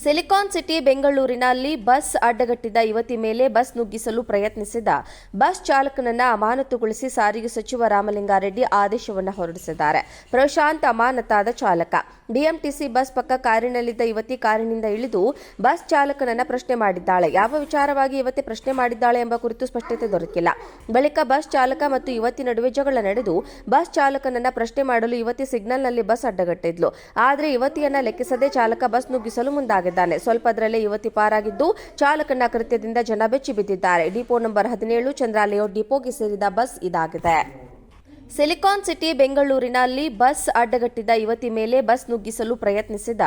Silicon city ಬೆಂಗಳೂರಿನಲ್ಲಿ bus ಅಡ್ಡಗಟ್ಟಿದ ಯುವತಿ ಮೇಲೆ ಬಸ್ ನುಗ್ಗಿಸಲು ಪ್ರಯತ್ನಿಸಿದ ಬಸ್ ಚಾಲಕನನ್ನ ಅಮಾನತುಗೊಳಿಸಿ ಸಾರಿಗೆ ಸಚಿವ ರಾಮಲಿಂಗಾರೆಡ್ಡಿ ಆದೇಶವನ್ನು ಹೊರಡಿಸಿದ್ದಾರೆ. ಪ್ರಶಾಂತ್ ಅಮಾನತಾದ ಚಾಲಕ. ಬಿಎಂಟಿಸಿ ಬಸ್ ಪಕ್ಕ ಕಾರಿನಲ್ಲಿದ್ದ ಯುವತಿ ಕಾರಿನಿಂದ ಇಳಿದು ಬಸ್ ಚಾಲಕನನ್ನ ಪ್ರಶ್ನೆ ಮಾಡಿದ್ದಾಳೆ. ಯಾವ ವಿಚಾರವಾಗಿ ಯುವತಿ ಪ್ರಶ್ನೆ ಮಾಡಿದ್ದಾಳೆ ಎಂಬ ಕುರಿತು ಸ್ಪಷ್ಟತೆ ದೊರಕಿಲ್ಲ. ಬಳಿಕ ಬಸ್ ಚಾಲಕ ಮತ್ತು ಯುವತಿ ನಡುವೆ ಜಗಳ ನಡೆದು ಬಸ್ ಚಾಲಕನನ್ನ ಪ್ರಶ್ನೆ ಮಾಡಲು ಯುವತಿ ಸಿಗ್ನಲ್ನಲ್ಲಿ ಬಸ್ ಅಡ್ಡಗಟ್ಟಿದ್ಲು. ಆದರೆ ಯುವತಿಯನ್ನ ಲೆಕ್ಕಿಸದೆ ಚಾಲಕ ಬಸ್ ನುಗ್ಗಿಸಲು ಮುಂದಾಗಿದ್ದಾನೆ. ಸ್ವಲ್ಪದರಲ್ಲೇ ಯುವತಿ ಪಾರಾಗಿದ್ದು ಚಾಲಕನ ಕೃತ್ಯದಿಂದ ಜನ ಬೆಚ್ಚಿ ಬಿದ್ದಿದ್ದಾರೆ. ಡಿಪೋ ನಂಬರ್ 17 ಚಂದ್ರ ಲೇಔಟ್ ಡಿಪೋಗೆ ಸೇರಿದ ಬಸ್ ಇದಾಗಿದೆ. ಸಿಲಿಕಾನ್ ಸಿಟಿ ಬೆಂಗಳೂರಿನಲ್ಲಿ ಬಸ್ ಅಡ್ಡಗಟ್ಟಿದ ಯುವತಿ ಮೇಲೆ ಬಸ್ ನುಗ್ಗಿಸಲು ಪ್ರಯತ್ನಿಸಿದ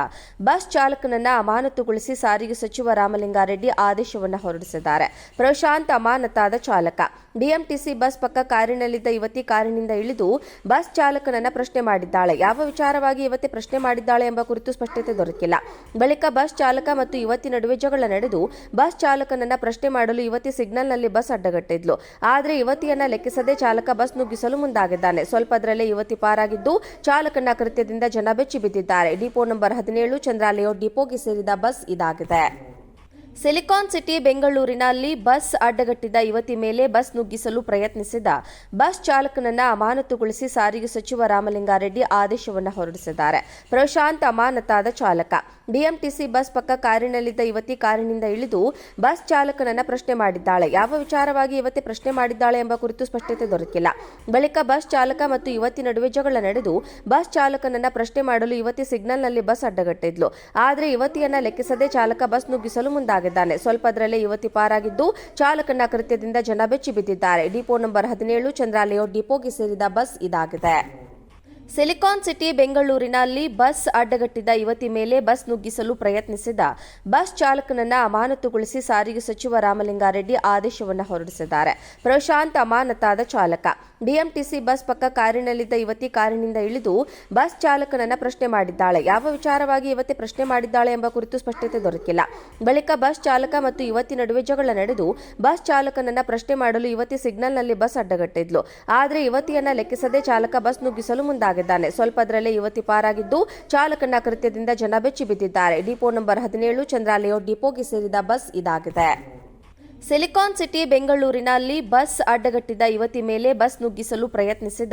ಬಸ್ ಚಾಲಕನನ್ನ ಅಮಾನತುಗೊಳಿಸಿ ಸಾರಿಗೆ ಸಚಿವ ರಾಮಲಿಂಗಾರೆಡ್ಡಿ ಆದೇಶವನ್ನು ಹೊರಡಿಸಿದ್ದಾರೆ. ಪ್ರಶಾಂತ್ ಅಮಾನತಾದ ಚಾಲಕ. ಬಿಎಂಟಿಸಿ ಬಸ್ ಪಕ್ಕ ಕಾರಿನಲ್ಲಿದ್ದ ಯುವತಿ ಕಾರಿನಿಂದ ಇಳಿದು ಬಸ್ ಚಾಲಕನನ್ನ ಪ್ರಶ್ನೆ ಮಾಡಿದ್ದಾಳೆ. ಯಾವ ವಿಚಾರವಾಗಿ ಯುವತಿ ಪ್ರಶ್ನೆ ಮಾಡಿದ್ದಾಳೆ ಎಂಬ ಕುರಿತು ಸ್ಪಷ್ಟತೆ ದೊರಕಿಲ್ಲ. ಬಳಿಕ ಬಸ್ ಚಾಲಕ ಮತ್ತು ಯುವತಿ ನಡುವೆ ಜಗಳ ನಡೆದು ಬಸ್ ಚಾಲಕನನ್ನ ಪ್ರಶ್ನೆ ಮಾಡಲು ಯುವತಿ ಸಿಗ್ನಲ್ನಲ್ಲಿ ಬಸ್ ಅಡ್ಡಗಟ್ಟಿದ್ಲು. ಆದರೆ ಯುವತಿಯನ್ನ ಲೆಕ್ಕಿಸದೆ ಚಾಲಕ ಬಸ್ ನುಗ್ಗಿಸಲು ಮುಂದಾಗಿದ್ದಾನೆ. ಸ್ವಲ್ಪದರಲ್ಲೇ ಯುವತಿ ಪಾರಾಗಿದ್ದು ಚಾಲಕನ ಕೃತ್ಯದಿಂದ ಜನ ಬೆಚ್ಚಿ ಬಿದ್ದಿದ್ದಾರೆ. ಡಿಪೋ ನಂಬರ್ 17 ಚಂದ್ರ ಲೇಔಟ್ ಡಿಪೋಗೆ ಸೇರಿದ ಬಸ್ ಇದಾಗಿದೆ. ಸಿಲಿಕಾನ್ ಸಿಟಿ ಬೆಂಗಳೂರಿನಲ್ಲಿ ಬಸ್ ಅಡ್ಡಗಟ್ಟಿದ ಯುವತಿ ಮೇಲೆ ಬಸ್ ನುಗ್ಗಿಸಲು ಪ್ರಯತ್ನಿಸಿದ ಬಸ್ ಚಾಲಕನನ್ನ ಅಮಾನತುಗೊಳಿಸಿ ಸಾರಿಗೆ ಸಚಿವ ರಾಮಲಿಂಗಾರೆಡ್ಡಿ ಆದೇಶವನ್ನು ಹೊರಡಿಸಿದ್ದಾರೆ. ಪ್ರಶಾಂತ್ ಅಮಾನತಾದ ಚಾಲಕ. ಬಿಎಂಟಿಸಿ ಬಸ್ ಪಕ್ಕ ಕಾರಿನಲ್ಲಿದ್ದ ಯುವತಿ ಕಾರಿನಿಂದ ಇಳಿದು ಬಸ್ ಚಾಲಕನನ್ನ ಪ್ರಶ್ನೆ ಮಾಡಿದ್ದಾಳೆ. ಯಾವ ವಿಚಾರವಾಗಿ ಯುವತಿ ಪ್ರಶ್ನೆ ಮಾಡಿದ್ದಾಳೆ ಎಂಬ ಕುರಿತು ಸ್ಪಷ್ಟತೆ ದೊರಕಿಲ್ಲ. ಬಳಿಕ ಬಸ್ ಚಾಲಕ ಮತ್ತು ಯುವತಿ ನಡುವೆ ಜಗಳ ನಡೆದು ಬಸ್ ಚಾಲಕನನ್ನ ಪ್ರಶ್ನೆ ಮಾಡಲು ಯುವತಿ ಸಿಗ್ನಲ್ನಲ್ಲಿ ಬಸ್ ಅಡ್ಡಗಟ್ಟಿದ್ಲು. ಆದರೆ ಯುವತಿಯನ್ನ ಲೆಕ್ಕಿಸದೆ ಚಾಲಕ ಬಸ್ ನುಗ್ಗಿಸಲು ಮುಂದಾಗಿದ್ದಾನೆ. ಸ್ವಲ್ಪದರಲ್ಲೇ ಯುವತಿ ಪಾರಾಗಿದ್ದು ಚಾಲಕನ ಕೃತ್ಯದಿಂದ ಜನ ಬೆಚ್ಚಿ ಬಿದ್ದಿದ್ದಾರೆ. ಡಿಪೋ ನಂಬರ್ 17 ಚಂದ್ರ ಲೇಔಟ್ ಡಿಪೋಗೆ ಸೇರಿದ ಬಸ್ ಇದಾಗಿದೆ. ಸಿಲಿಕಾನ್ ಸಿಟಿ ಬೆಂಗಳೂರಿನಲ್ಲಿ ಬಸ್ ಅಡ್ಡಗಟ್ಟಿದ ಯುವತಿ ಮೇಲೆ ಬಸ್ ನುಗ್ಗಿಸಲು ಪ್ರಯತ್ನಿಸಿದ ಬಸ್ ಚಾಲಕನನ್ನ ಅಮಾನತುಗೊಳಿಸಿ ಸಾರಿಗೆ ಸಚಿವ ರಾಮಲಿಂಗಾರೆಡ್ಡಿ ಆದೇಶವನ್ನು ಹೊರಡಿಸಿದ್ದಾರೆ. ಪ್ರಶಾಂತ್ ಅಮಾನತಾದ ಚಾಲಕ. ಬಿಎಂಟಿಸಿ ಬಸ್ ಪಕ್ಕ ಕಾರಿನಲ್ಲಿದ್ದ ಯುವತಿ ಕಾರಿನಿಂದ ಇಳಿದು ಬಸ್ ಚಾಲಕನನ್ನ ಪ್ರಶ್ನೆ ಮಾಡಿದ್ದಾಳೆ. ಯಾವ ವಿಚಾರವಾಗಿ ಯುವತಿ ಪ್ರಶ್ನೆ ಮಾಡಿದ್ದಾಳೆ ಎಂಬ ಕುರಿತು ಸ್ಪಷ್ಟತೆ ದೊರಕಿಲ್ಲ. ಬಳಿಕ ಬಸ್ ಚಾಲಕ ಮತ್ತು ಯುವತಿ ನಡುವೆ ಜಗಳ ನಡೆದು ಬಸ್ ಚಾಲಕನನ್ನ ಪ್ರಶ್ನೆ ಮಾಡಲು ಯುವತಿ ಸಿಗ್ನಲ್ನಲ್ಲಿ ಬಸ್ ಅಡ್ಡಗಟ್ಟಿದ್ಲು. ಆದರೆ ಯುವತಿಯನ್ನ ಲೆಕ್ಕಿಸದೆ ಚಾಲಕ ಬಸ್ ನುಗ್ಗಿಸಲು ಮುಂದಾಗಿದ್ದಾನೆ. ಸ್ವಲ್ಪದರಲ್ಲೇ ಯುವತಿ ಪಾರಾಗಿದ್ದು ಚಾಲಕನ ಕೃತ್ಯದಿಂದ ಜನ ಬೆಚ್ಚಿ ಬಿದ್ದಿದ್ದಾರೆ. ಡಿಪೋ ನಂಬರ್ 17 ಚಂದ್ರ ಲೇಔಟ್ ಡಿಪೋಗೆ ಸೇರಿದ ಬಸ್ ಇದಾಗಿದೆ. ಸಿಲಿಕಾನ್ ಸಿಟಿ ಬೆಂಗಳೂರಿನಲ್ಲಿ ಬಸ್ ಅಡ್ಡಗಟ್ಟಿದ ಯುವತಿ ಮೇಲೆ ಬಸ್ ನುಗ್ಗಿಸಲು ಪ್ರಯತ್ನಿಸಿದ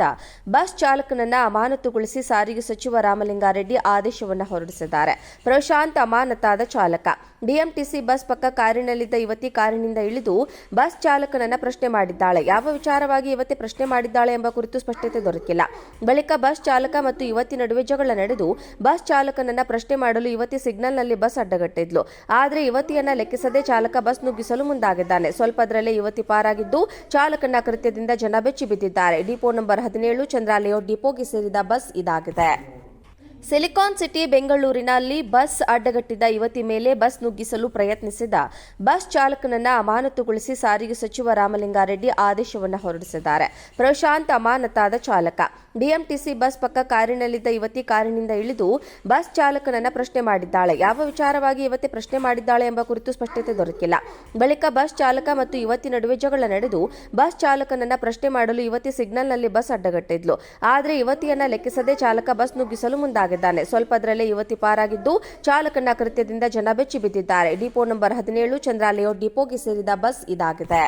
ಬಸ್ ಚಾಲಕನನ್ನ ಅಮಾನತುಗೊಳಿಸಿ ಸಾರಿಗೆ ಸಚಿವ ರಾಮಲಿಂಗಾರೆಡ್ಡಿ ಆದೇಶವನ್ನು ಹೊರಡಿಸಿದ್ದಾರೆ. ಪ್ರಶಾಂತ್ ಅಮಾನತಾದ ಚಾಲಕ. ಬಿಎಂಟಿಸಿ ಬಸ್ ಪಕ್ಕ ಕಾರಿನಲ್ಲಿದ್ದ ಯುವತಿ ಕಾರಿನಿಂದ ಇಳಿದು ಬಸ್ ಚಾಲಕನನ್ನ ಪ್ರಶ್ನೆ ಮಾಡಿದ್ದಾಳೆ. ಯಾವ ವಿಚಾರವಾಗಿ ಯುವತಿ ಪ್ರಶ್ನೆ ಮಾಡಿದ್ದಾಳೆ ಎಂಬ ಕುರಿತು ಸ್ಪಷ್ಟತೆ ದೊರಕಿಲ್ಲ. ಬಳಿಕ ಬಸ್ ಚಾಲಕ ಮತ್ತು ಯುವತಿ ನಡುವೆ ಜಗಳ ನಡೆದು ಬಸ್ ಚಾಲಕನನ್ನ ಪ್ರಶ್ನೆ ಮಾಡಲು ಯುವತಿ ಸಿಗ್ನಲ್ನಲ್ಲಿ ಬಸ್ ಅಡ್ಡಗಟ್ಟಿದ್ಲು. ಆದರೆ ಯುವತಿಯನ್ನ ಲೆಕ್ಕಿಸದೆ ಚಾಲಕ ಬಸ್ ನುಗ್ಗಿಸಲು ಮುಂದಾಗಿದ್ದಾನೆ. ಸ್ವಲ್ಪದರಲ್ಲೇ ಯುವತಿ ಪಾರಾಗಿದ್ದು ಚಾಲಕನ ಕೃತ್ಯದಿಂದ ಜನ ಬೆಚ್ಚಿ ಬಿದ್ದಿದ್ದಾರೆ. ಡಿಪೋ ನಂಬರ್ 17 ಚಂದ್ರ ಲೇಔಟ್ ಡಿಪೋಗೆ ಸೇರಿದ ಬಸ್ ಇದಾಗಿದೆ. ಸಿಲಿಕಾನ್ ಸಿಟಿ ಬೆಂಗಳೂರಿನಲ್ಲಿ ಬಸ್ ಅಡ್ಡಗಟ್ಟಿದ ಯುವತಿ ಮೇಲೆ ಬಸ್ ನುಗ್ಗಿಸಲು ಪ್ರಯತ್ನಿಸಿದ ಬಸ್ ಚಾಲಕನನ್ನ ಅಮಾನತುಗೊಳಿಸಿ ಸಾರಿಗೆ ಸಚಿವ ರಾಮಲಿಂಗಾರೆಡ್ಡಿ ಆದೇಶವನ್ನು ಹೊರಡಿಸಿದ್ದಾರೆ. ಪ್ರಶಾಂತ್ ಅಮಾನತಾದ ಚಾಲಕ. ಬಿಎಂಟಿಸಿ ಬಸ್ ಪಕ್ಕ ಕಾರಿನಲ್ಲಿದ್ದ ಯುವತಿ ಕಾರಿನಿಂದ ಇಳಿದು ಬಸ್ ಚಾಲಕನನ್ನ ಪ್ರಶ್ನೆ ಮಾಡಿದ್ದಾಳೆ. ಯಾವ ವಿಚಾರವಾಗಿ ಯುವತಿ ಪ್ರಶ್ನೆ ಮಾಡಿದ್ದಾಳೆ ಎಂಬ ಕುರಿತು ಸ್ಪಷ್ಟತೆ ದೊರಕಿಲ್ಲ. ಬಳಿಕ ಬಸ್ ಚಾಲಕ ಮತ್ತು ಯುವತಿ ನಡುವೆ ಜಗಳ ನಡೆದು ಬಸ್ ಚಾಲಕನನ್ನ ಪ್ರಶ್ನೆ ಮಾಡಲು ಯುವತಿ ಸಿಗ್ನಲ್ನಲ್ಲಿ ಬಸ್ ಅಡ್ಡಗಟ್ಟಿದ್ಲು. ಆದರೆ ಯುವತಿಯನ್ನ ಲೆಕ್ಕಿಸದೆ ಚಾಲಕ ಬಸ್ ನುಗ್ಗಿಸಲು ಮುಂದಾಗಿದ್ದಾನೆ. ಸ್ವಲ್ಪದರಲ್ಲೇ ಯುವತಿ ಪಾರಾಗಿದ್ದು ಚಾಲಕನ ಕೃತ್ಯದಿಂದ ಜನ ಬೆಚ್ಚಿ ಬಿದ್ದಿದ್ದಾರೆ. ಡಿಪೋ ನಂಬರ್ 17 ಚಂದ್ರ ಲೇಔಟ್ ಡಿಪೋಗೆ ಸೇರಿದ ಬಸ್ ಇದಾಗಿದೆ.